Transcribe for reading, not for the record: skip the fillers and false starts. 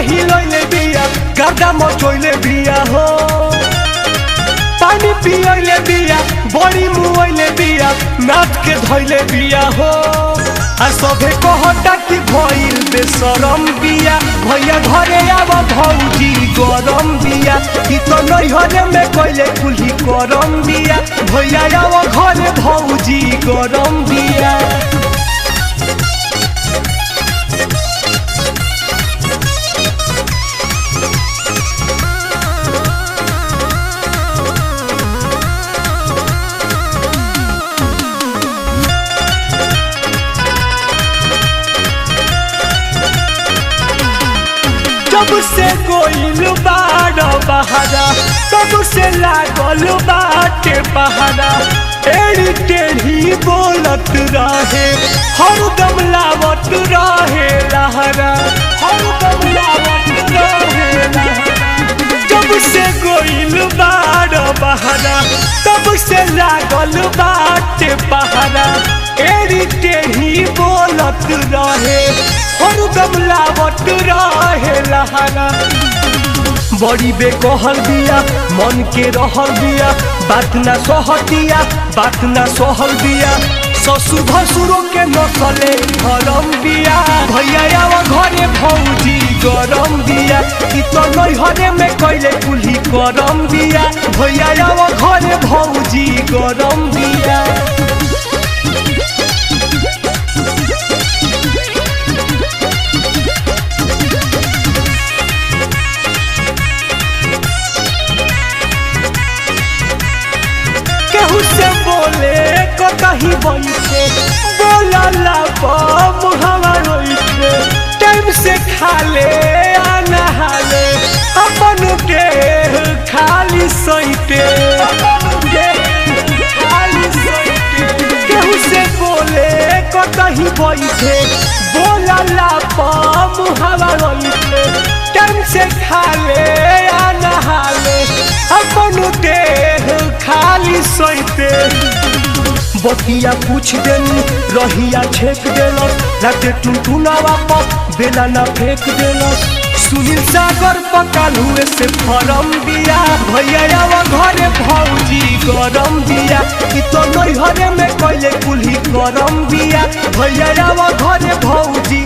हिलैले बिया गर्दा मचैले बिया हो पानी पियले बिया बड़ी मुइले बिया नाथ के धैले बिया हो आ सभे कहता कि भइल बेशरम बिया भैया घरे आव भौजी गरम बिया कि तो नैहरे में कइले कुल्ही करम बिया भैया आव घरे भौजी गरम बिया जब से गोइल बाड़ बहारा तब से लागल बाटे पहाड़ा एड़ी टेढ़ी बोलत रहे हरदम लावत रहे लहरा हरदम लावत रहे लहरा जब से गोइल बाड़ बहारा तब से लागल बाटे पहाड़ा एड़ी टेढ़ी बोलत रहे हरदम लावत रहे लहरा बड़ी बेकहल बिया मन के रहल बिया बात ना सहतिया बात ना सहल बिया ससुर भसुरों के नसले गरम बिया भैया आव घरे भौजी गरम बिया कि तो नैहरे में कइले कुल्ही करम बिया भैया आव घरे भौजी गरम बिया से बोले कहीं बैठे बोला मुहावा रोइटे टाइम से खा ले नहाले अपन के खाली सैटे केहू से बोले कहीं बैठे बोला मुहावा रोइटे टाइम से खा ले नहाले अपन के खाली सैते बतिया पूछ देनी रहिया छेक देलस राते टुनटुनावा पर बेला ना फेंक देलस सुनील सागर पकाल हुए से फरम बिया भैया आव घरे भौजी गरम बिया कि तो नैहरे में कइले कुल्ही करम बिया भैया आव घरे भौजी